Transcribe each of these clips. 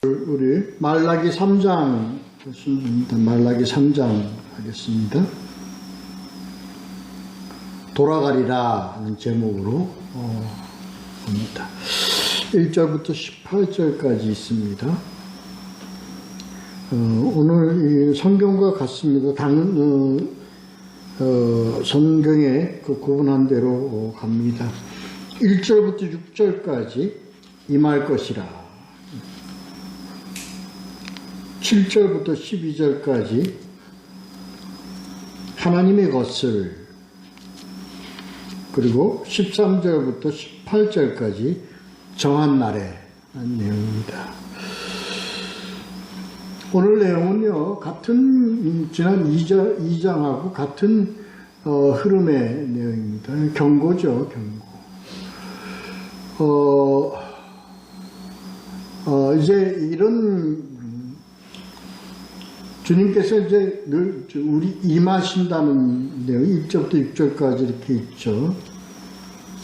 우리 말라기 3장 말라기 3장 하겠습니다. 돌아가리라 하는 제목으로 봅니다. 1절부터 18절까지 있습니다. 오늘 이 성경과 같습니다. 성경에 그 구분한 대로 갑니다. 1절부터 6절까지 임할 것이라, 7절부터 12절까지 하나님의 것을, 그리고 13절부터 18절까지 정한 날에 한 내용입니다. 오늘 내용은요, 같은 지난 2장하고 같은 흐름의 내용입니다. 경고죠, 경고. 이제 이런 주님께서 이제 늘 우리 임하신다는 내용, 1절부터 6절까지 이렇게 있죠.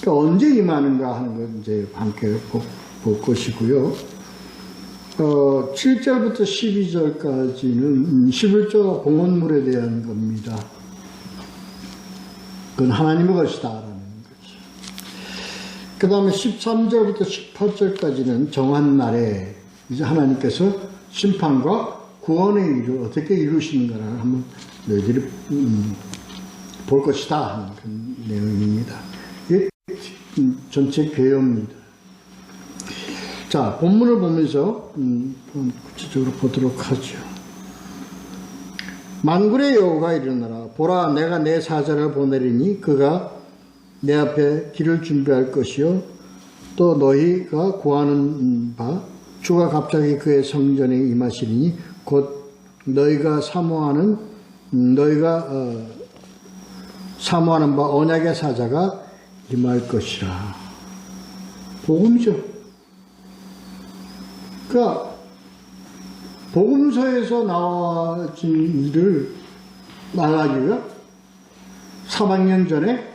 그러니까 언제 임하는가 하는 걸 이제 함께 볼 것이고요. 7절부터 12절까지는 11조가 봉헌물에 대한 겁니다. 그건 하나님의 것이다 라는 거죠. 그 다음에 13절부터 18절까지는 정한 날에 이제 하나님께서 심판과 구원의 일을 어떻게 이루시는가를 한번 너희들이 볼 것이다 하는 그런 내용입니다. 이게 전체 개요입니다. 자, 본문을 보면서 구체적으로 보도록 하죠. 만군의 여호와가 이르노라. 보라, 내가 내 사자를 보내리니 그가 내 앞에 길을 준비할 것이요, 또 너희가 구하는 바 주가 갑자기 그의 성전에 임하시리니 곧 너희가 사모하는 바 언약의 사자가 임할 것이라. 복음이죠. 그러니까 복음서에서 나와진 일을 말라기가 400년 전에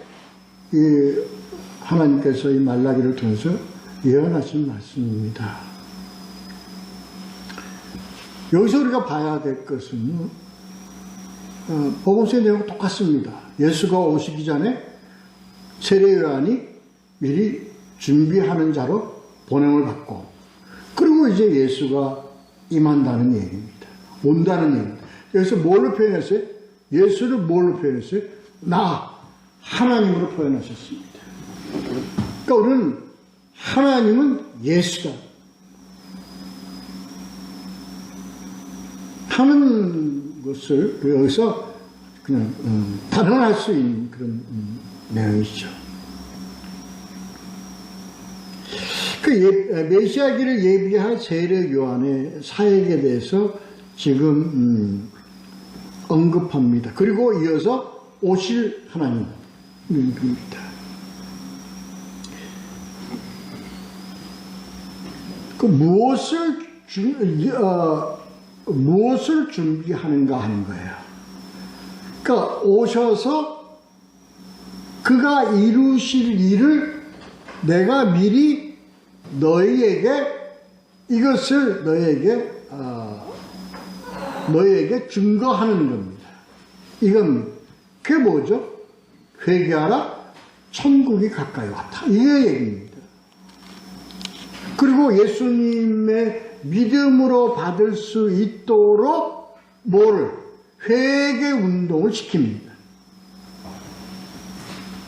이 하나님께서 이 말라기를 통해서 예언하신 말씀입니다. 여기서 우리가 봐야 될 것은 복음서의 내용과 똑같습니다. 예수가 오시기 전에 세례 요한이 미리 준비하는 자로 보냄을 받고, 그리고 이제 예수가 임한다는 얘기입니다. 온다는 얘기입니다. 여기서 뭘로 표현했어요? 예수를 뭘로 표현했어요? 나, 하나님으로 표현하셨습니다. 그러니까 우리는 하나님은 예수다 하는 것을 여기서 그냥 단언할 수 있는 그런 내용이죠. 그 메시아기를 예비할 세례 요한의 사역에 대해서 지금 언급합니다. 그리고 이어서 오실 하나님입니다. 그 무엇을 준비하는가 하는 거예요. 그러니까 오셔서 그가 이루실 일을 내가 미리 이것을 너희에게 증거하는 겁니다. 이건 그게 뭐죠? 회개하라, 천국이 가까이 왔다. 이게 얘기입니다. 그리고 예수님의 믿음으로 받을 수 있도록 회개 운동을 시킵니다.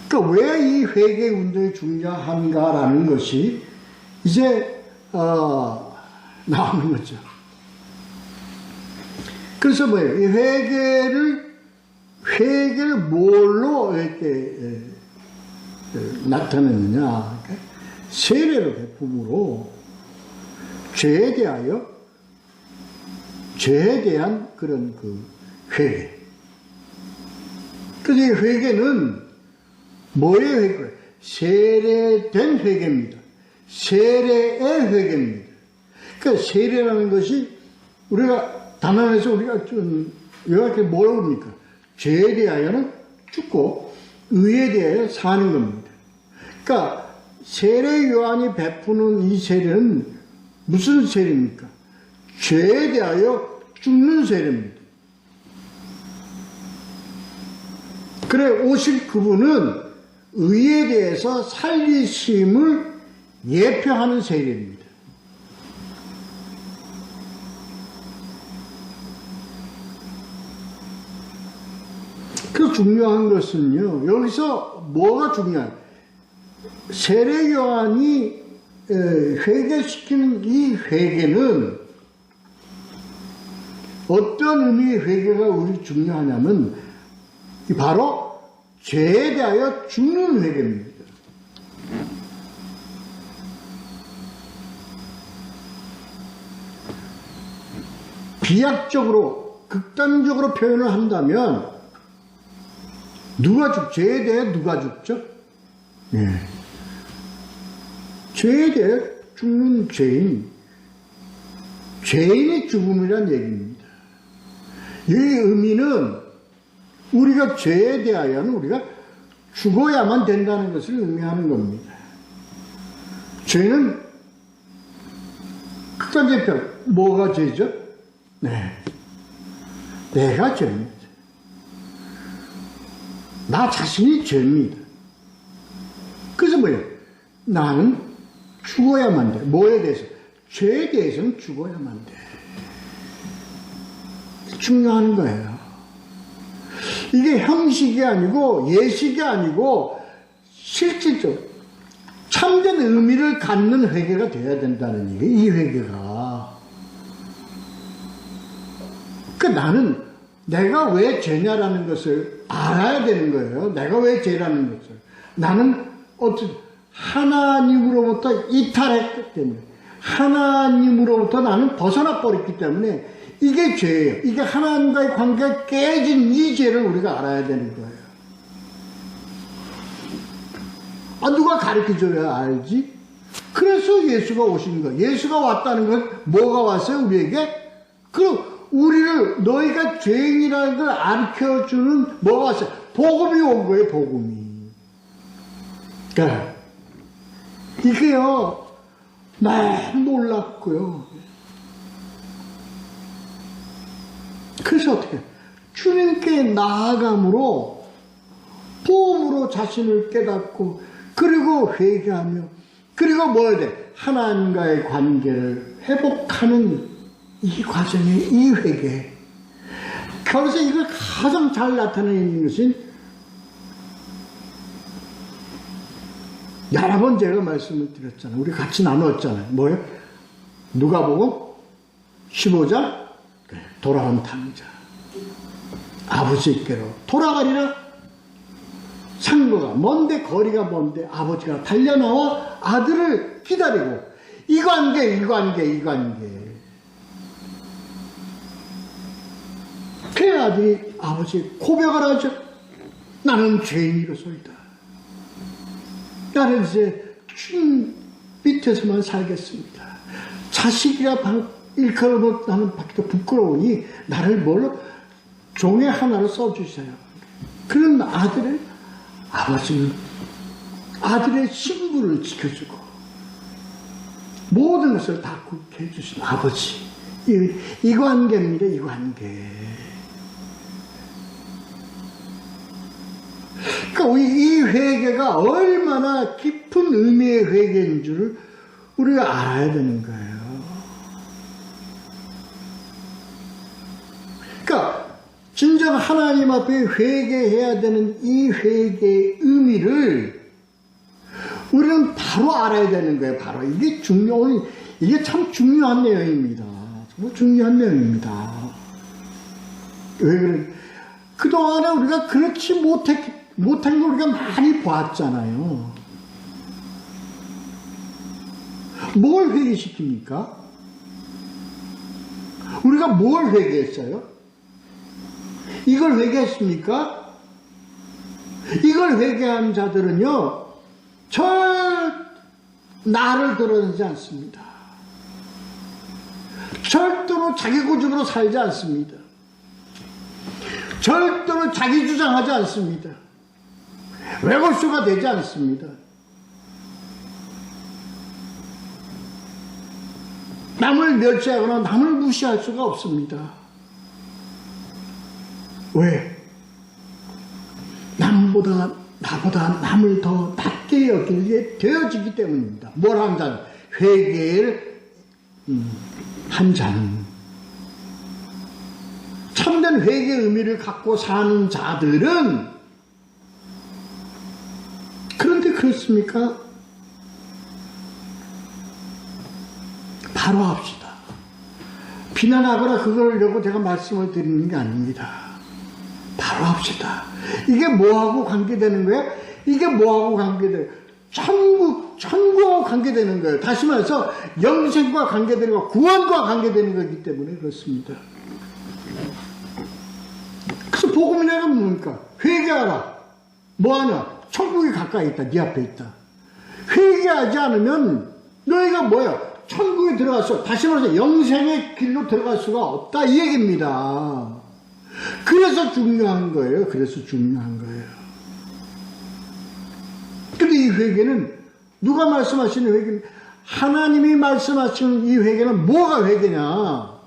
그러니까 왜 이 회개 운동이 중요한가라는 것이 이제 나오는 거죠. 그래서 뭐예요? 이 회개를 뭘로 이렇게 나타내느냐? 세례를 베품으로 죄에 대한 그런 그 회개. 그래서 이 회개는 뭐의 회개예요? 세례된 회개입니다. 세례의 회개입니다. 그러니까 세례라는 것이 우리가 단언해서 우리가 좀 이렇게 뭐라고 합니까? 죄에 대하여는 죽고 의에 대하여 사는 겁니다. 그러니까 세례 요한이 베푸는 이 세례는 무슨 세례입니까? 죄에 대하여 죽는 세례입니다. 그래 오실 그분은 의에 대해서 살리심을 예표하는 세례입니다. 그 중요한 것은요, 여기서 뭐가 중요해요? 세례 요한이 회개시키는 이 회개는 어떤 의미의 회개가 우리 중요하냐면 바로 죄에 대하여 죽는 회개입니다. 비약적으로 극단적으로 표현을 한다면 죄에 대해 누가 죽죠? 예. 죄에 대해 죽는 죄인이 죽음이란 얘기입니다. 이 의미는 우리가 죄에 대하여는 우리가 죽어야만 된다는 것을 의미하는 겁니다. 죄는 극단적인 표현, 뭐가 죄죠? 네, 내가 죄입니다. 나 자신이 죄입니다. 그래서 뭐예요? 나는 죽어야만 돼. 뭐에 대해서? 죄에 대해서는 죽어야만 돼. 중요한 거예요. 이게 형식이 아니고 예식이 아니고 실질적으로 참된 의미를 갖는 회개가 돼야 된다는 얘기예요. 이 회개가. 나는 내가 왜 죄냐라는 것을 알아야 되는 거예요. 내가 왜 죄라는 것을. 나는 하나님으로부터 이탈했기 때문에, 하나님으로부터 나는 벗어나 버렸기 때문에 이게 죄예요. 이게 하나님과의 관계가 깨진 이 죄를 우리가 알아야 되는 거예요. 누가 가르쳐줘야 알지? 그래서 예수가 오신 거예요. 예수가 왔다는 건 뭐가 왔어요? 우리에게? 우리를 너희가 죄인이라는 걸 가르쳐주는 뭐가 왔어요? 복음이 온 거예요. 복음이. 그러니까 이게요 너무 놀랍고요. 그래서 어떻게 주님께 나아감으로 보험으로 자신을 깨닫고 그리고 회개하며 그리고 뭐 해야 돼? 하나님과의 관계를 회복하는 이 과정에 이 회개. 그래서 이걸 가장 잘 나타내는 것은 여러 번 제가 말씀을 드렸잖아요. 우리 같이 나눴잖아요. 뭐예요? 누가복음 15장 돌아온 탕자. 아버지께로 돌아가리라. 상도가 먼데 거리가 먼데 아버지가 달려나와 아들을 기다리고 이 관계. 그 아들이 아버지 고백을 하죠. 나는 죄인이로소이다. 나는 이제 주님 밑에서만 살겠습니다. 자식이라 일컬어놓는 밖에도 부끄러우니 나를 뭘로 종의 하나로 써주세요. 그런 아들을 아버지는 아들의 신분을 지켜주고 모든 것을 다 굳게 해주신 아버지. 이 관계입니다. 이 관계. 그러니까 이 회개가 얼마나 깊은 의미의 회개인 줄을 우리가 알아야 되는 거예요. 그러니까 진정 하나님 앞에 회개해야 되는 이 회개의 의미를 우리는 바로 알아야 되는 거예요. 바로 이게 이게 참 중요한 내용입니다. 정말 중요한 내용입니다. 왜 그래? 그동안에 우리가 그렇지 못한 걸 우리가 많이 봤잖아요. 뭘 회개시킵니까? 우리가 뭘 회개했어요? 이걸 회개했습니까? 이걸 회개한 자들은요, 나를 드러내지 않습니다. 절대로 자기 고집으로 살지 않습니다. 절대로 자기 주장하지 않습니다. 외골수가 되지 않습니다. 남을 멸시하거나 남을 무시할 수가 없습니다. 왜? 나보다 남을 더 낮게 여기게 되어지기 때문입니다. 뭘 한 자는? 회개를 한 자는. 참된 회개의 의미를 갖고 사는 자들은, 그런데 그렇습니까? 바로 합시다. 비난하거나 그걸려고 제가 말씀을 드리는 게 아닙니다. 바로 합시다. 이게 뭐하고 관계되는 거예요? 이게 뭐하고 관계돼요? 천국하고 관계되는 거예요. 다시 말해서 영생과 관계되는 거, 구원과 관계되는 거기 때문에 그렇습니다. 그래서 복음이라는 건 뭡니까? 회개하라. 뭐하냐? 천국이 가까이 있다. 네 앞에 있다. 회개하지 않으면 너희가 뭐야? 천국에 들어가서, 다시 말해서 영생의 길로 들어갈 수가 없다, 이 얘기입니다. 그래서 중요한 거예요. 그래서 중요한 거예요. 근데 이 회개는, 누가 말씀하시는 회개는, 하나님이 말씀하시는 이 회개는 뭐가 회개냐?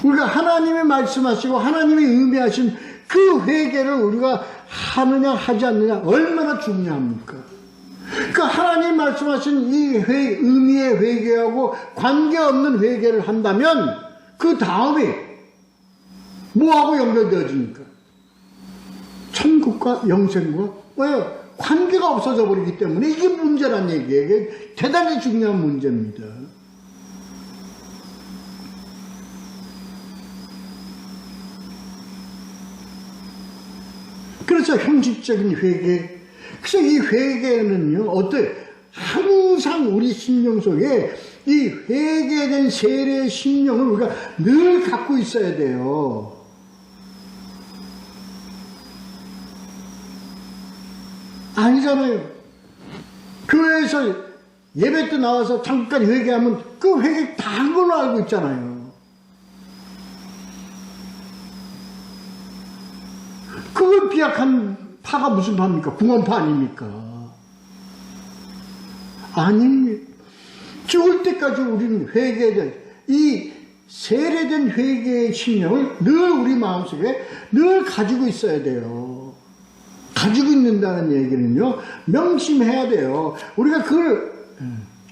우리가 하나님이 말씀하시고 하나님이 의미하신 그 회개를 우리가 하느냐 하지 않느냐 얼마나 중요합니까? 그 하나님 말씀하신 이 의미의 회개하고 관계없는 회개를 한다면 그 다음이 뭐하고 연결되어집니까? 천국과 영생과 왜? 관계가 없어져 버리기 때문에 이게 문제란 얘기예요. 이게 대단히 중요한 문제입니다. 그래서 형식적인 회개, 그래서 이 회개는요, 항상 우리 심령 속에 이 회개된 세례의 심령을 우리가 늘 갖고 있어야 돼요. 아니잖아요. 교회에서 예배 때 나와서 잠깐 회개하면 그 회개 다 한 걸로 알고 있잖아요. 그걸 비약한 파가 무슨 파입니까? 궁원파 아닙니까? 아닙니다. 죽을 때까지 우리는 회개된, 이 세례된 회개의 심령을 늘 우리 마음속에 늘 가지고 있어야 돼요. 가지고 있는다는 얘기는요, 명심해야 돼요. 우리가 그걸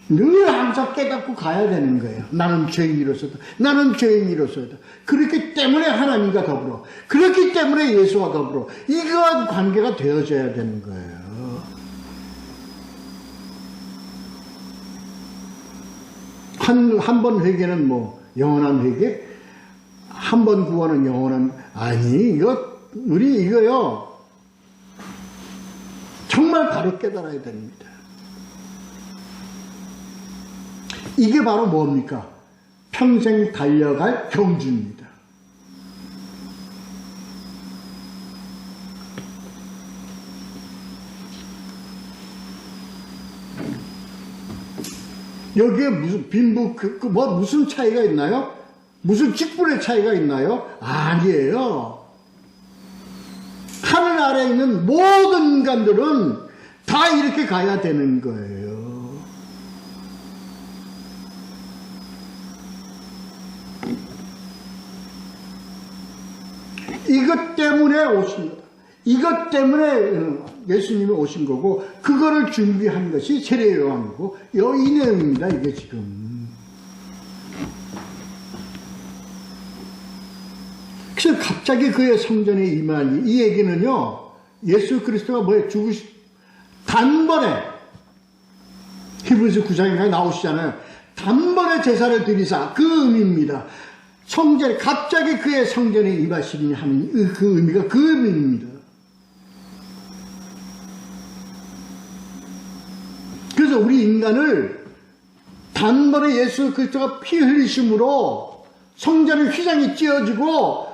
늘 항상 깨닫고 가야 되는 거예요. 나는 죄인이로서다. 나는 죄인이로서다. 그렇기 때문에 하나님과 더불어, 그렇기 때문에 예수와 더불어 이러한 관계가 되어져야 되는 거예요. 한 번 회개는 뭐 영원한 회개, 한 번 구원은 영원한, 아니 우리 이거요 정말 바로 깨달아야 됩니다. 이게 바로 뭡니까? 평생 달려갈 경주입니다. 여기에 무슨 빈부, 무슨 차이가 있나요? 무슨 직분의 차이가 있나요? 아니에요. 하늘 아래에 있는 모든 인간들은 다 이렇게 가야 되는 거예요. 이것 때문에 오신 거다. 이것 때문에 예수님이 오신 거고, 그거를 준비한 것이 세례 요한이고, 이 내용입니다, 이게 지금. 그래서 갑자기 그의 성전에 임하니, 이 얘기는요, 예수 그리스도가 단번에, 히브리서 9장에 나오시잖아요. 단번에 제사를 드리사, 그 의미입니다. 성전에, 갑자기 그의 성전에 임하시니 하는 그 의미가 그 의미입니다. 그래서 우리 인간을 단번에 예수 그리스도가 피 흘리심으로 성전의 휘장이 찢어지고,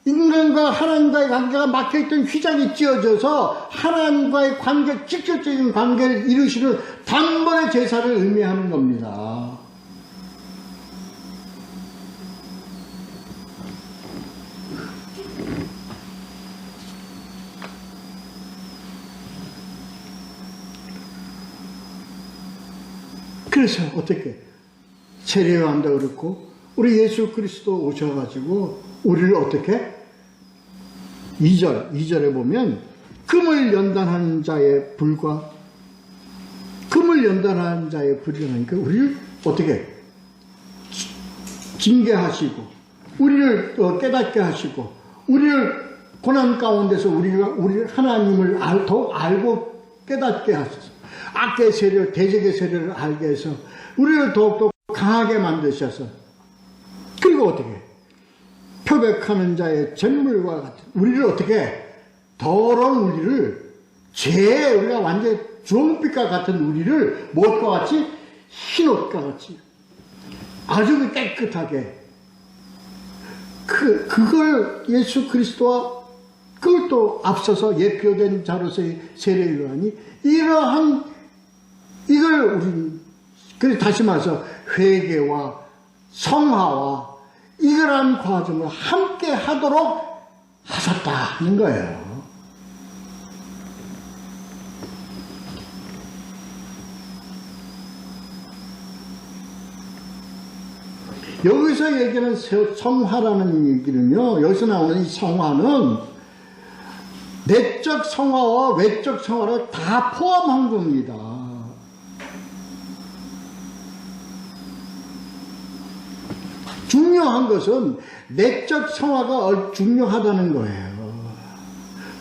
인간과 하나님과의 관계가 막혀있던 휘장이 찢어져서 하나님과의 관계, 직접적인 관계를 이루시는 단번의 제사를 의미하는 겁니다. 그래서 어떻게 세례요한도 그렇고 우리 예수 그리스도 오셔가지고 우리를 어떻게 2절에 보면 금을 연단하는 자의 불과 금을 연단하는 자의 불이라니까 우리를 어떻게 징계하시고 우리를 깨닫게 하시고 우리를 고난 가운데서 우리 하나님을 더 알고 깨닫게 하셔서 악의 세력, 대적의 세력을 알게 해서 우리를 더욱더 강하게 만드셔서 그리고 어떻게 표백하는 자의 잿물과 같은 우리를 어떻게 더러운 우리를 우리가 완전히 주홍빛과 같은 우리를 무엇과 같이 흰옷과 같이 아주 깨끗하게 그걸 예수 그리스도와 그걸 또 앞서서 예표된 자로서의 세례요한이 이걸 우리 그래서 다시 말해서 회개와 성화와 이러한 과정을 함께 하도록 하셨다는 거예요. 여기서 얘기하는 성화라는 얘기는요, 여기서 나오는 이 성화는 내적 성화와 외적 성화를 다 포함한 겁니다. 중요한 것은 내적 성화가 중요하다는 거예요.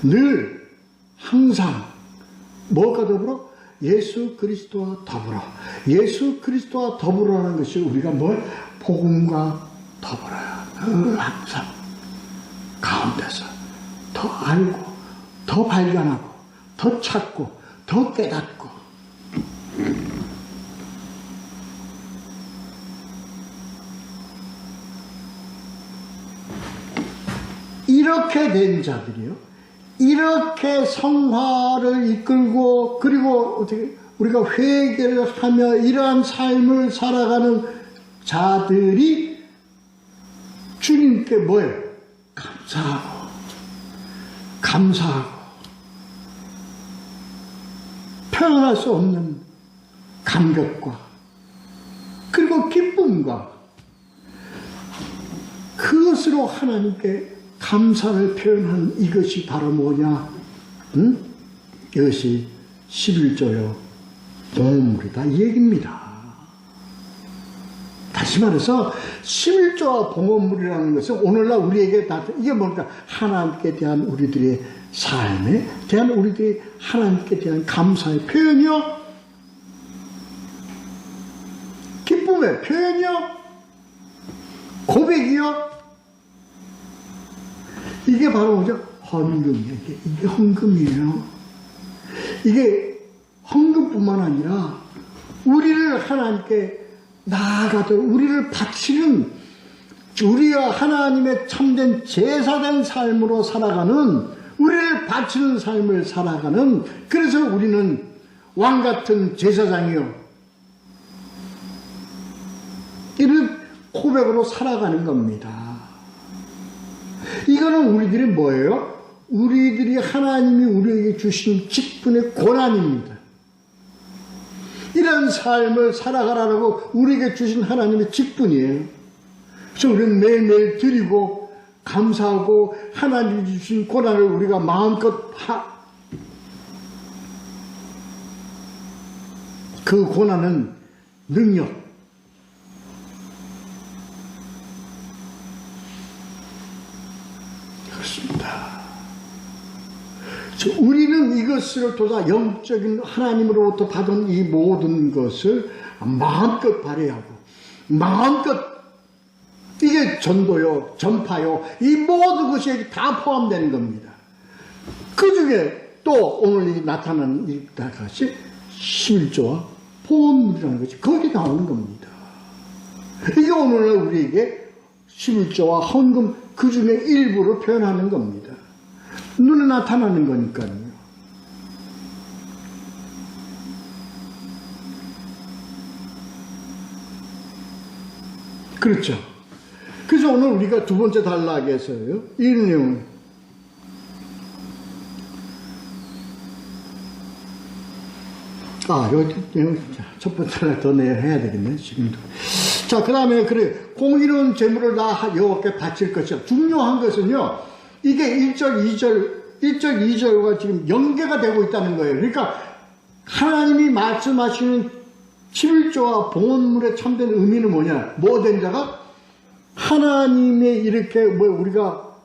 늘 항상 뭐가 더불어? 예수 그리스도와 더불어. 예수 그리스도와 더불어라는 것이 우리가 뭘? 복음과 더불어요. 항상 가운데서 더 알고 더 발견하고 더 찾고 더 깨닫고 이렇게 된 자들이요. 이렇게 성화를 이끌고 그리고 어떻게 우리가 회개를 하며 이러한 삶을 살아가는 자들이 주님께 뭐예요? 감사하고 표현할 수 없는 감격과 그리고 기쁨과 그것으로 하나님께 감사를 표현한 이것이 바로 뭐냐? 이것이 11조요 봉헌물이다 이 얘기입니다. 다시 말해서 11조와 봉헌물이라는 것은 오늘날 우리에게 이게 뭘까? 하나님께 대한 우리들의 삶에 대한 우리들의 하나님께 대한 감사의 표현이요, 기쁨의 표현이요, 고백이요. 이게 바로 뭐죠? 헌금이에요. 이게 헌금이에요. 이게 헌금뿐만 아니라 우리를 하나님께 나아가도록 우리를 바치는 우리와 하나님의 참된 제사된 삶으로 살아가는 우리를 바치는 삶을 살아가는 그래서 우리는 왕같은 제사장이요 이런 고백으로 살아가는 겁니다. 이거는 우리들이 뭐예요? 우리들이 하나님이 우리에게 주신 직분의 고난입니다. 이런 삶을 살아가라고 우리에게 주신 하나님의 직분이에요. 그래서 우리는 매일매일 드리고 감사하고 하나님이 주신 고난을 우리가 마음껏 그 고난은 능력, 그렇습니다. 우리는 이것을 도다 영적인 하나님으로부터 받은 이 모든 것을 마음껏 발휘하고 마음껏 이게 전도요, 전파요, 이 모든 것이 다 포함되는 겁니다. 그 중에 또 오늘 나타나는 이 것이 11조와 봉헌물이라는 것이 거기에 나오는 겁니다. 이게 오늘날 우리에게 11조와 헌금 그 중에 일부를 표현하는 겁니다. 눈에 나타나는 거니까요. 그렇죠. 그래서 오늘 우리가 두 번째 단락에서요, 이 내용, 여기 첫 번째 하나 더 해야 되겠네, 지금도. 자, 그 다음에, 그래, 공의로운 재물을 나 여호와께 바칠 것이야. 중요한 것은요, 이게 1절, 2절과 지금 연계가 되고 있다는 거예요. 그러니까, 하나님이 말씀하시는 11조와 봉헌물의 참된 의미는 뭐냐? 뭐된 자가? 하나님의 이렇게, 우리가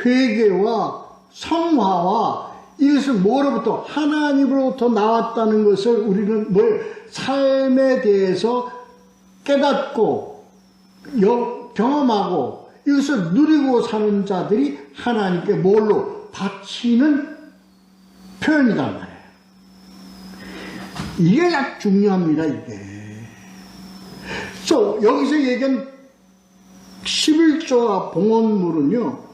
회개와 성화와 이것을 뭐로부터? 하나님으로부터 나왔다는 것을 우리는 삶에 대해서 깨닫고 경험하고 이것을 누리고 사는 자들이 하나님께 뭘로 바치는 표현이란 말이에요. 이게 아주 중요합니다, 이게. 여기서 얘기한 11조와 봉헌물은요,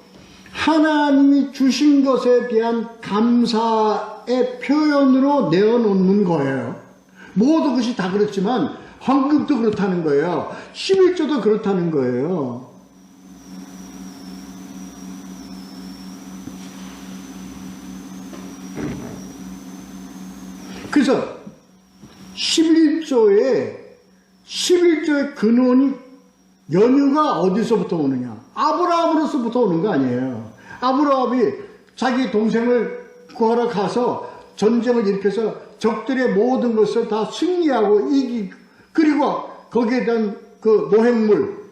하나님이 주신 것에 대한 감사의 표현으로 내어놓는 거예요. 모든 것이 다 그렇지만 헌금도 그렇다는 거예요. 11조도 그렇다는 거예요. 그래서 11조의 근원이 연유가 어디서부터 오느냐? 아브라함으로서부터 오는 거 아니에요. 아브라함이 자기 동생을 구하러 가서 전쟁을 일으켜서 적들의 모든 것을 다 승리하고 그리고 거기에 대한 그 노획물,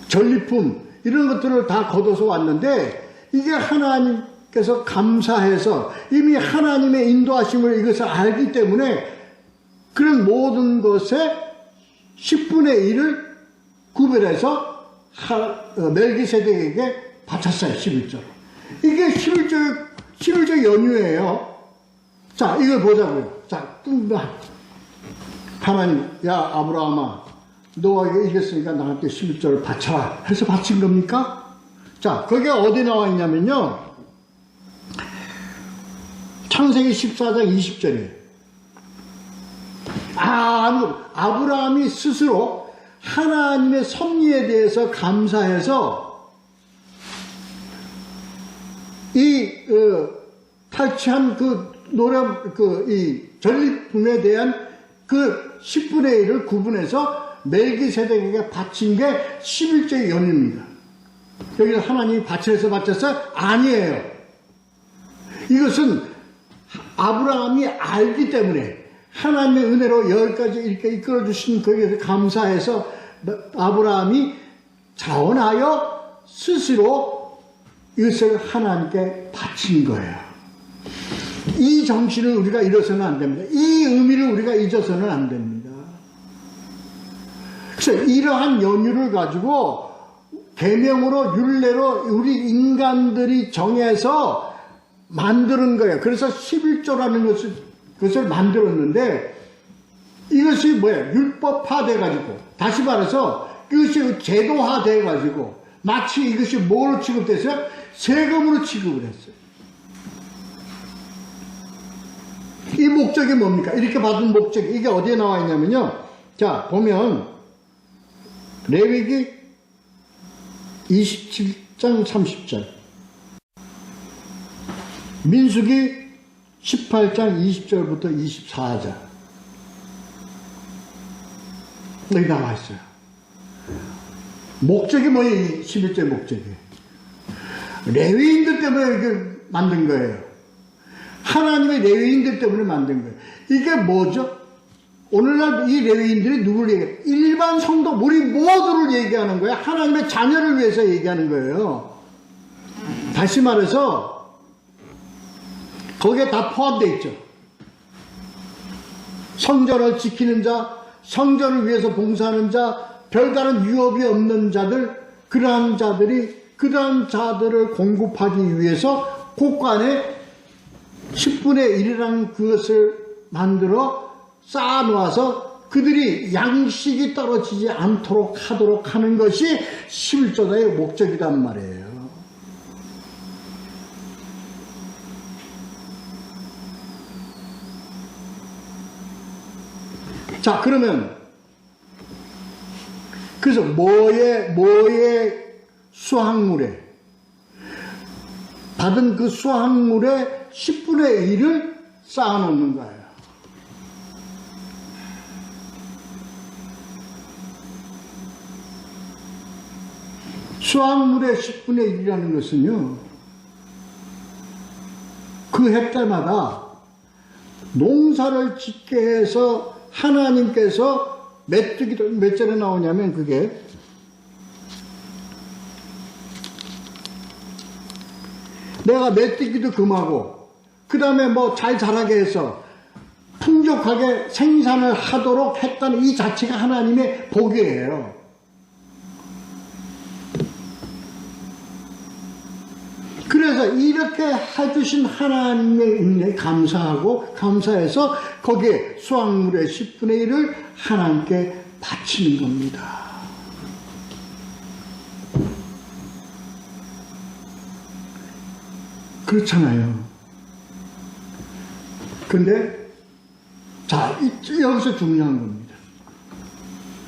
전리품 이런 것들을 다 걷어서 왔는데 이게 하나님께서 감사해서 이미 하나님의 인도하심을 이것을 알기 때문에 그런 모든 것에 10분의 1을 구별해서 멜기세덱에게 바쳤어요. 11조. 이게 11조 연유예요. 자, 이걸 보자고요. 자, 하나님, 야 아브라함아, 너가 이겼으니까 나한테 11조를 바쳐라 해서 바친 겁니까? 자, 그게 어디 나와 있냐면요, 창세기 14장 20절이에요. 아브라함이 스스로 하나님의 섭리에 대해서 감사해서 탈취한 이 전리품에 대한 그 10분의 1을 구분해서 멜기세덱에게 바친 게 11조의 연유입니다. 여기서 하나님이 바쳐서 바쳤어요? 아니에요. 이것은 아브라함이 알기 때문에 하나님의 은혜로 여기까지 이렇게 이끌어주신 거기에 감사해서 아브라함이 자원하여 스스로 이것을 하나님께 바친 거예요. 이 정신을 우리가 잃어서는 안 됩니다. 이 의미를 우리가 잊어서는 안 됩니다. 그래서 이러한 연유를 가지고 계명으로 율례로 우리 인간들이 정해서 만드는 거예요. 그래서 11조라는 것을 만들었는데 이것이 뭐예요? 율법화돼가지고, 다시 말해서 이것이 제도화돼가지고 마치 이것이 뭐로 취급됐어요? 세금으로 취급을 했어요. 이 목적이 뭡니까? 이렇게 받은 목적이 이게 어디에 나와 있냐면요, 자 보면 레위기 27장 30절, 민수기 18장 20절부터 24절 여기 나와 있어요. 목적이 뭐예요? 이 11조의 목적이 레위인들 때문에 이렇게 만든 거예요. 하나님의 레위인들 때문에 만든 거예요. 이게 뭐죠? 오늘날 이 레위인들이 누구를 얘기해요? 일반 성도 우리 모두를 얘기하는 거예요. 하나님의 자녀를 위해서 얘기하는 거예요. 다시 말해서 거기에 다 포함되어 있죠. 성전을 지키는 자, 성전을 위해서 봉사하는 자, 별다른 유업이 없는 자들, 그러한 자들을 공급하기 위해서 곳간에 10분의 1이라는 그것을 만들어 쌓아놓아서 그들이 양식이 떨어지지 않도록 하도록 하는 것이 11조의 목적이란 말이에요. 자, 그러면 그래서 뭐의 수확물에 받은 그 수확물의 10분의 1을 쌓아놓는 거예요. 수확물의 10분의 1이라는 것은요, 그 헥달마다 농사를 짓게 해서 하나님께서 메뚜기도 몇 절에 나오냐면 그게 내가 메뚜기도 금하고 그 다음에 뭐 잘 자라게 해서 풍족하게 생산을 하도록 했다는 이 자체가 하나님의 복이에요. 그래서 이렇게 해주신 하나님의 은혜에 감사하고 감사해서 거기에 수확물의 10분의 1을 하나님께 바치는 겁니다. 그렇잖아요. 근데 자, 여기서 중요한 겁니다.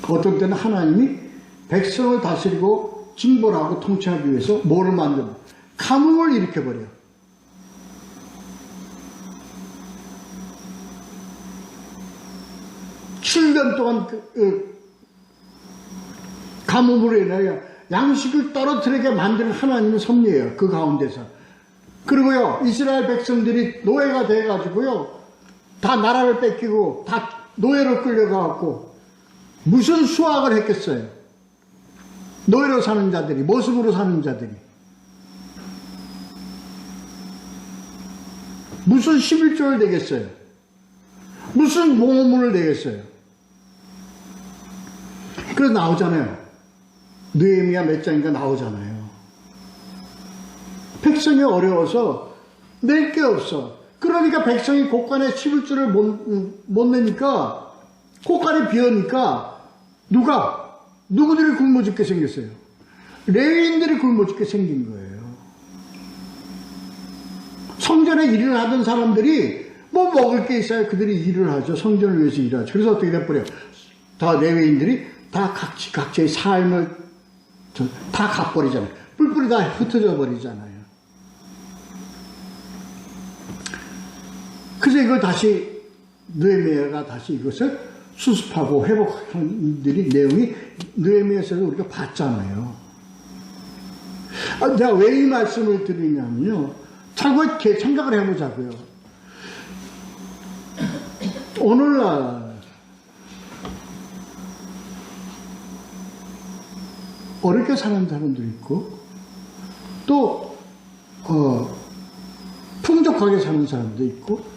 어떤 때는 하나님이 백성을 다스리고 징벌하고 통치하기 위해서 뭐를 만들어? 가뭄을 일으켜버려. 칠 년 동안 가뭄으로 인하여 양식을 떨어뜨리게 만드는 하나님의 섭리예요. 그 가운데서. 그리고요, 이스라엘 백성들이 노예가 돼가지고요, 다 나라를 뺏기고 다 노예로 끌려가갖고 무슨 수확을 했겠어요? 노예로 사는 자들이, 모습으로 사는 자들이. 무슨 11조를 내겠어요? 무슨 모험을 내겠어요? 그래서 나오잖아요. 느헤미야 몇 장인가 나오잖아요. 백성이 어려워서 낼 게 없어. 그러니까 백성이 곳간에 11조를 못 내니까, 곳간이 비어니까 누구들이 굶어 죽게 생겼어요? 레위인들이 굶어 죽게 생긴 거예요. 성전에 일을 하던 사람들이 뭐 먹을 게 있어야 그들이 일을 하죠. 성전을 위해서 일하죠. 그래서 어떻게 돼버려요? 다 레위인들이 다 각자의 삶을 다 갚버리잖아요. 뿔뿔이 다 흩어져 버리잖아요. 그래서 이걸 다시 느헤미야가 다시 이것을 수습하고 회복하는 내용이 느헤미야에서 우리가 봤잖아요. 제가 왜 이 말씀을 드리냐면요, 자꾸 이렇게 생각을 해보자고요. 오늘날 어렵게 사는 사람도 있고 또 풍족하게 사는 사람도 있고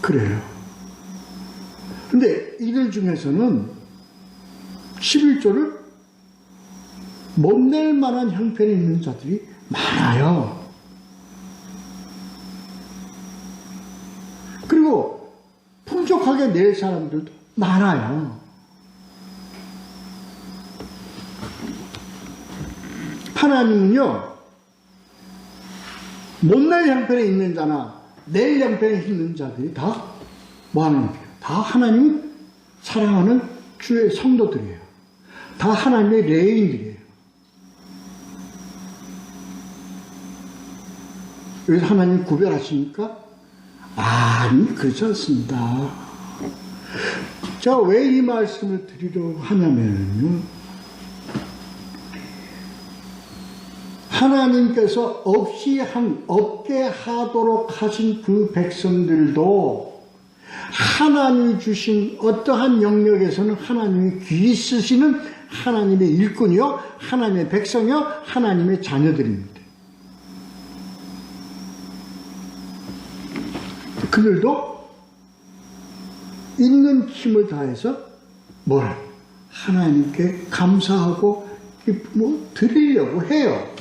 그래요. 근데 이들 중에서는 11조를 못 낼 만한 형편이 있는 자들이 많아요. 그리고 풍족하게 낼 사람들도 많아요. 하나님은요, 못 낼 형편에 있는 자나 낼 형편에 있는 자들이 다 뭐하는 거예요? 다 하나님 사랑하는 주의 성도들이에요. 다 하나님의 레인들이에요. 여기서 하나님 구별하십니까? 아니, 그렇지 않습니다. 제가 왜 이 말씀을 드리려고 하냐면요, 하나님께서 없게 하도록 하신 그 백성들도 하나님이 주신 어떠한 영역에서는 하나님이 귀히 쓰시는 하나님의 일꾼이요, 하나님의 백성이요, 하나님의 자녀들입니다. 그들도 있는 힘을 다해서 뭘 하나님께 감사하고 뭐 드리려고 해요.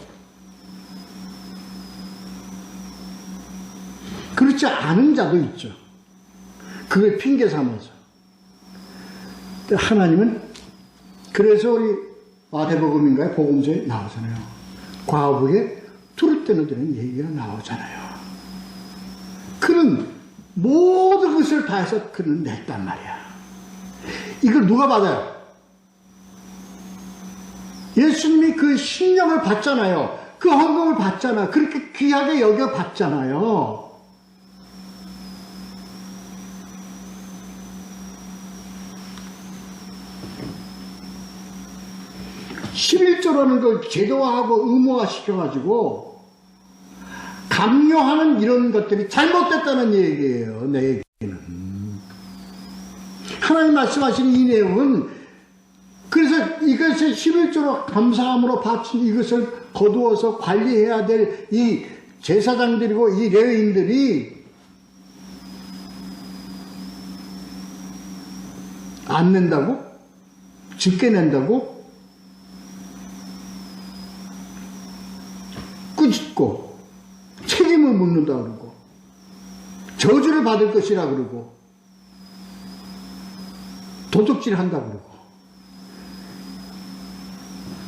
그렇지 않은 자도 있죠. 그걸 핑계 삼아서. 하나님은 그래서 우리 마태복음인가요? 복음서에 나오잖아요. 과부의 투르때는 되는 얘기가 나오잖아요. 그는 모든 것을 다해서 그는 냈단 말이야. 이걸 누가 받아요? 예수님이 그 신령을 받잖아요. 그 헌금을 받잖아. 그렇게 귀하게 여겨 받잖아요. 11조라는 걸 제도화하고 의무화 시켜가지고 강요하는 이런 것들이 잘못됐다는 얘기예요. 내 얘기는. 하나님 말씀하시는 이 내용은, 그래서 이것을 11조로 감사함으로 바친 이것을 거두어서 관리해야 될 이 제사장들이고 이 레위인들이 안 낸다고? 적게 낸다고? 꾸짖고 책임을 묻는다 그러고 저주를 받을 것이라 그러고 도둑질한다 그러고.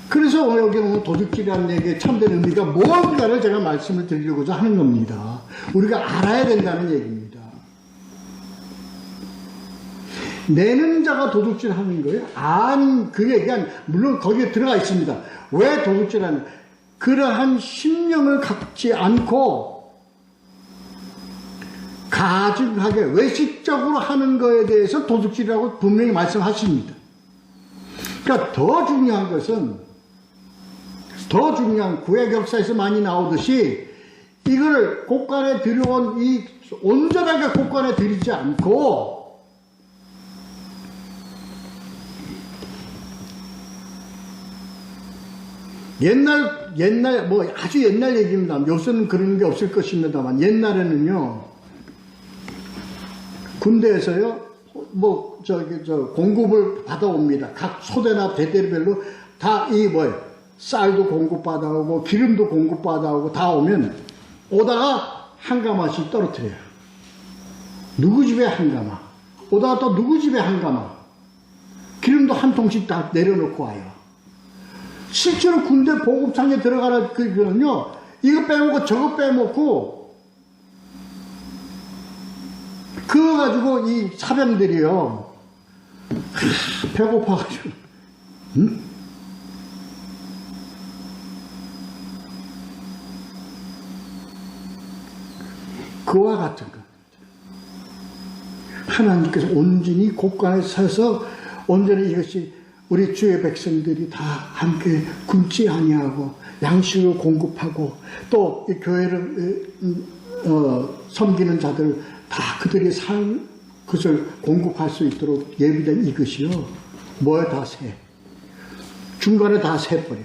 그래서 여기 보면 도둑질이라는 얘기의 참된 의미가 뭔가를 제가 말씀을 드리려고자 하는 겁니다. 우리가 알아야 된다는 얘기입니다. 내는 자가 도둑질하는 거예요? 아니, 그 얘기가 물론 거기에 들어가 있습니다. 왜 도둑질하는? 그러한 심령을 갖지 않고 가증하게 외식적으로 하는 거에 대해서 도둑질이라고 분명히 말씀하십니다. 그러니까 더 중요한 것은, 더 중요한 구약 역사에서 많이 나오듯이 이거를 곳간에 들여온 이 온전하게 곳간에 들이지 않고 옛날 뭐 아주 옛날 얘기입니다. 요새는 그런 게 없을 것입니다만 옛날에는요 군대에서요 뭐 공급을 받아옵니다. 각 소대나 대대별로 다 이 쌀도 공급받아오고 기름도 공급받아오고 다 오면 오다가 한 가마씩 떨어뜨려요. 누구 집에 한 가마, 오다가 또 누구 집에 한 가마, 기름도 한 통씩 다 내려놓고 와요. 실제로 군대 보급창에 들어가는 그거는요, 이거 빼먹고 저거 빼먹고, 그거 가지고 이 사병들이요, 배고파가지고, 응? 그와 같은 것. 하나님께서 온전히 곳간에 서서 온전히 이것이 우리 주의 백성들이 다 함께 굶지 아니하고 양식을 공급하고 또 이 교회를 섬기는 자들 다 그들이 살 것을 공급할 수 있도록 예비된 이것이요. 뭐에 다 새. 중간에 다 새버려.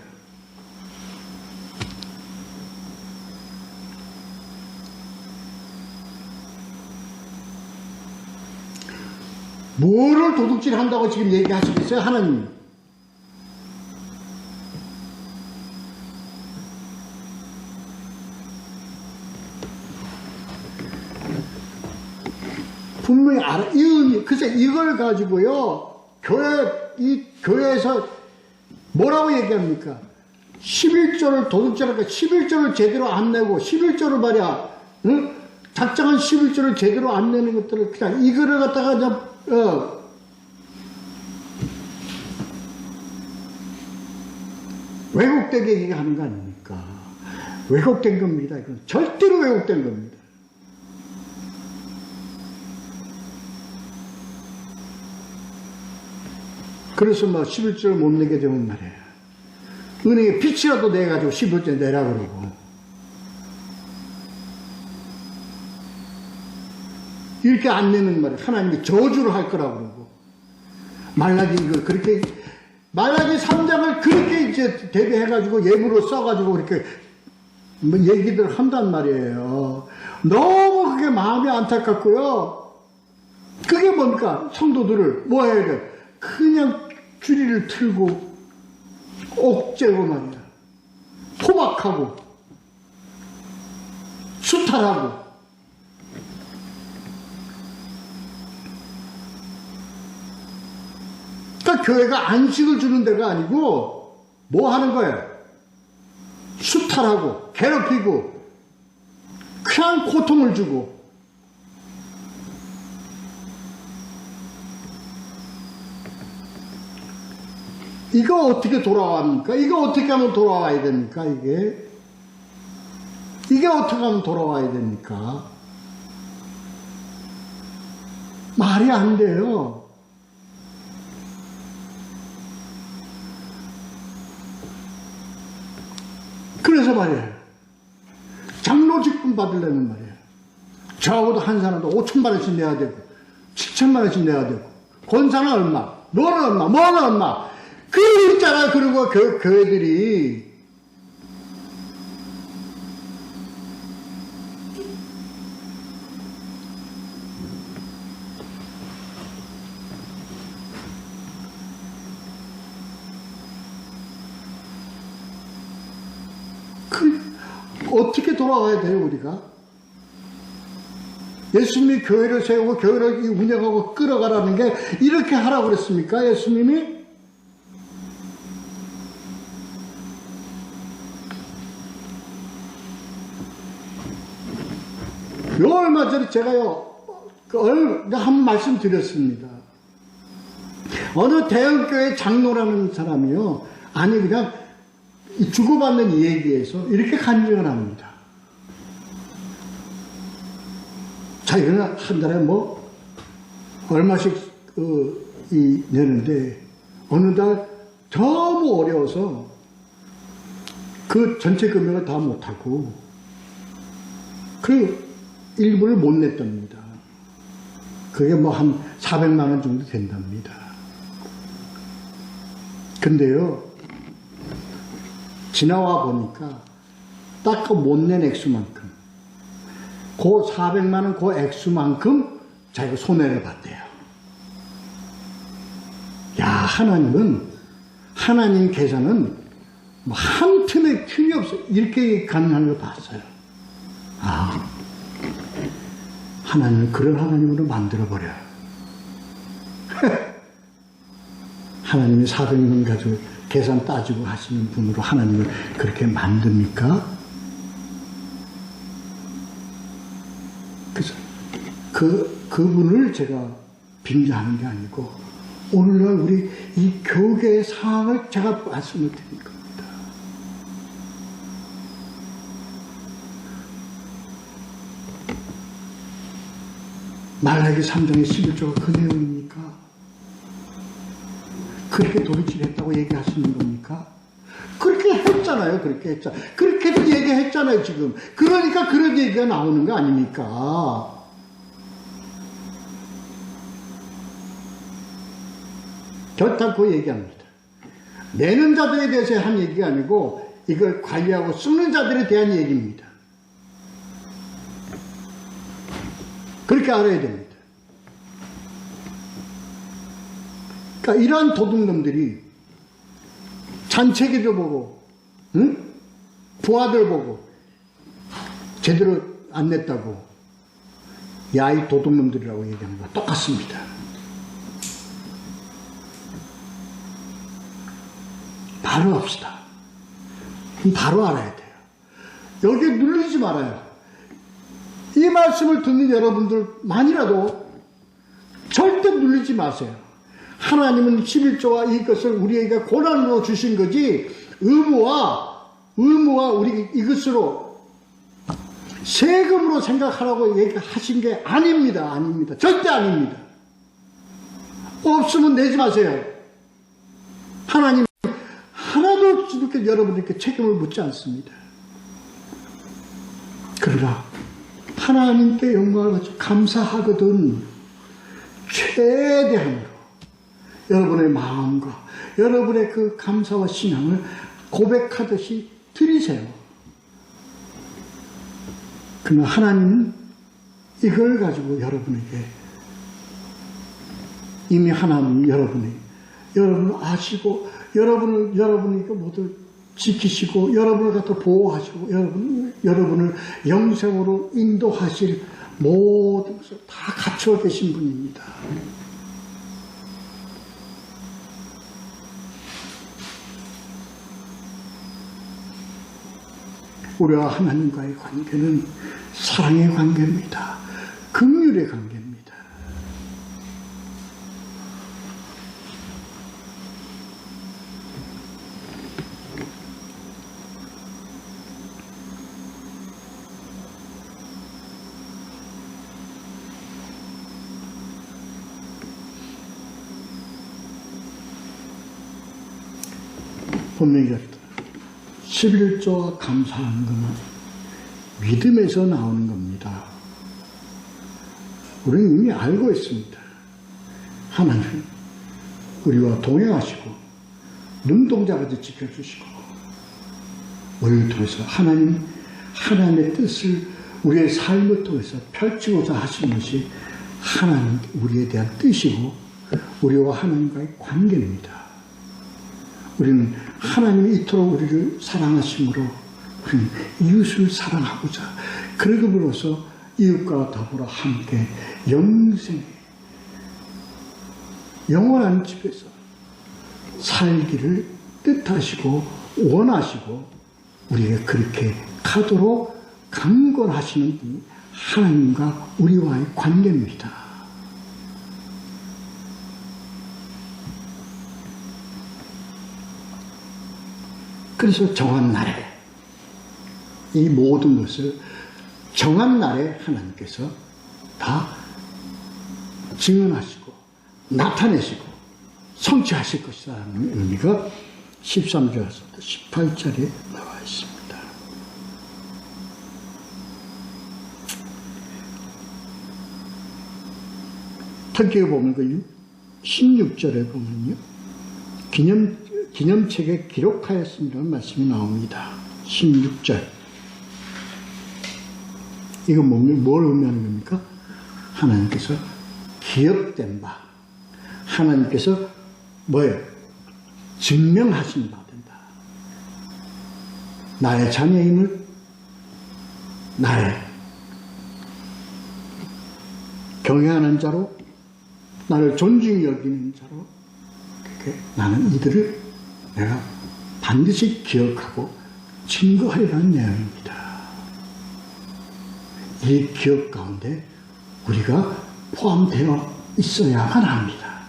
뭐를 도둑질 한다고 지금 얘기하시겠어요? 하나님. 분명히 알아. 이 의미, 글쎄, 이걸 가지고요, 교회에서 뭐라고 얘기합니까? 11조를 도둑질하니까 11조를 제대로 안 내고, 11조를 말이야, 응? 작정한 11조를 제대로 안 내는 것들을 그냥 이거를 갖다가 그냥 왜곡되게 얘기하는 거 아닙니까? 왜곡된 겁니다. 이건 절대로 왜곡된 겁니다. 그래서 뭐 11조를 못 내게 되면 말이에요. 은행에 빚이라도 내가지고 11조 내라 그러고. 이렇게 안 내는 말이에요. 하나님이 저주를 할 거라고 그러고. 말라기 이걸 그렇게, 말라기 3장을 그렇게 이제 대비해가지고 예물로 써가지고 그렇게 뭐 얘기들 한단 말이에요. 너무 그게 마음이 안타깝고요. 그게 뭡니까? 성도들을 뭐 해야 돼? 그냥 주리를 틀고 옥죄고 말이야. 포박하고 수탈하고. 그러니까 교회가 안식을 주는 데가 아니고 뭐 하는 거예요? 수탈하고 괴롭히고 그냥 고통을 주고. 이거 어떻게 돌아갑니까? 이거 어떻게 하면 돌아와야 됩니까? 이게 어떻게 하면 돌아와야 됩니까? 말이 안 돼요. 말이에요. 장로 직분 받으려면 말이에요. 저하고도 한 사람도 5천만 원씩 내야 되고 7천만 원씩 내야 되고 권사는 얼마, 너는 얼마, 뭐는 얼마. 그러고 있잖아요. 그리고 그 애들이 어떻게 돌아가야 돼요, 우리가? 예수님이 교회를 세우고 교회를 운영하고 끌어가라는 게 이렇게 하라고 그랬습니까? 예수님이? 얼마 전에 제가요, 한 말씀 드렸습니다. 어느 대형교회 장로라는 사람이요, 아니, 그냥 주고받는 얘기에서 이렇게 간증을 합니다. 자기는 한 달에 뭐 얼마씩 내는데 어느 달 너무 어려워서 그 전체 금액을 다 못하고 그 일부를 못 냈답니다. 그게 뭐 한 400만 원 정도 된답니다. 근데요, 지나와 보니까 딱 그 못 낸 액수만큼, 그 400만 원 그 액수만큼 자기가 손해를 봤대요. 야, 하나님 계산은 뭐 한 틈에 틈이 없어. 이렇게 가능한 걸 봤어요. 아, 하나님은 그런 하나님으로 만들어버려요. 하나님이 400만 가지고 계산 따지고 하시는 분으로 하나님을 그렇게 만듭니까? 그래서 그분을 제가 빙자하는 게 아니고 오늘날 우리 이 교계의 상황을 제가 말씀을 드린 겁니다. 말라기 3장의 11조가 그 내용입니까? 그렇게 도리질했다고 얘기하시는 겁니까? 그렇게 했잖아요. 그렇게도 얘기했잖아요, 지금. 그러니까 그런 얘기가 나오는 거 아닙니까? 결단코 얘기합니다. 내는 자들에 대해서 한 얘기가 아니고 이걸 관리하고 쓰는 자들에 대한 얘기입니다. 그렇게 알아야 됩니다. 그러니까 이러한 도둑놈들이 잔치기도 보고, 응? 부하들 보고 제대로 안 냈다고 야, 이 도둑놈들이라고 얘기하는 거 똑같습니다. 바로 합시다. 바로 알아야 돼요. 여기에 눌리지 말아요. 이 말씀을 듣는 여러분들만이라도 절대 눌리지 마세요. 하나님은 11조와 이것을 우리에게 고난으로 주신 거지 의무와 우리 이것으로 세금으로 생각하라고 얘기하신 게 아닙니다. 절대 아닙니다. 없으면 내지 마세요. 하나님 하나도 이렇게 여러분들께 책임을 묻지 않습니다. 그러나 하나님께 영광을 받고 감사하거든 최대한으로 여러분의 마음과 여러분의 그 감사와 신앙을 고백하듯이 드리세요. 그러나 하나님은 이걸 가지고 여러분에게 이미 하나님이 여러분을 아시고 여러분이 모두 지키시고 여러분을 갖다 보호하시고 여러분을 영생으로 인도하실 모든 것을 다 갖추어 계신 분입니다. 우리와 하나님과의 관계는 사랑의 관계입니다. 긍휼의 관계입니다. 본문이 11조와 감사하는 것은 믿음에서 나오는 겁니다. 우리는 이미 알고 있습니다. 하나님 우리와 동행하시고 눈동자같이 지켜주시고 우리를 통해서 하나님의 뜻을 우리의 삶을 통해서 펼치고자 하시는 것이 하나님 우리에 대한 뜻이고 우리와 하나님과의 관계입니다. 우리는 하나님이 이토록 우리를 사랑하심으로 우리는 이웃을 사랑하고자 그러므로서 이웃과 더불어 함께 영원한 집에서 살기를 뜻하시고 원하시고 우리에게 그렇게 가도록 강권하시는 이 하나님과 우리와의 관계입니다. 그래서 정한 날에 이 모든 것을 정한 날에 하나님께서 다 증언하시고 나타내시고 성취하실 것이라는 의미가 13절에서 18절에 나와 있습니다. 특히 보면 그 16절에 보면요. 기념책에 기록하였습니다라는 말씀이 나옵니다. 16절. 이건 뭘 의미하는 겁니까? 하나님께서 기억된 바. 하나님께서 뭐예요? 증명하신 바 된다. 나의 자녀임을 나의 경외하는 자로 나를 존중히 여기는 자로 그렇게 나는 이들을 내가 반드시 기억하고 증거하리라는 내용입니다. 이 기억 가운데 우리가 포함되어 있어야만 합니다.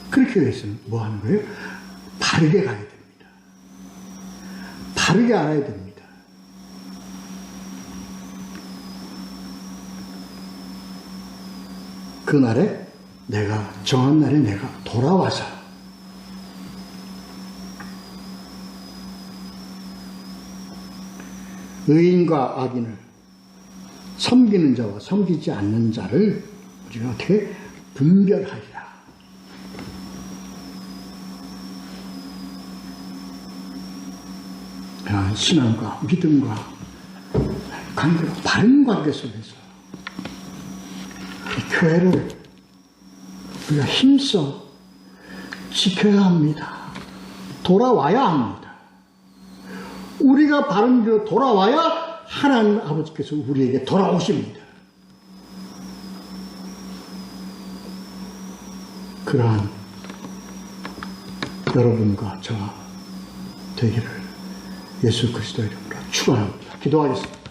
그렇게 위해서는 뭐 하는 거예요? 바르게 가야 됩니다. 바르게 알아야 됩니다. 그날에 정한 날에 내가 돌아와서 의인과 악인을 섬기는 자와 섬기지 않는 자를 우리가 어떻게 분별하리라. 신앙과 믿음과 관계로 바른 관계 속에서 이 교회를 우리가 힘써 지켜야 합니다. 돌아와야 합니다. 우리가 바른 길로 돌아와야 하나님 아버지께서 우리에게 돌아오십니다. 그러한 여러분과 저와 되기를 예수 그리스도 이름으로 축원합니다. 기도하겠습니다.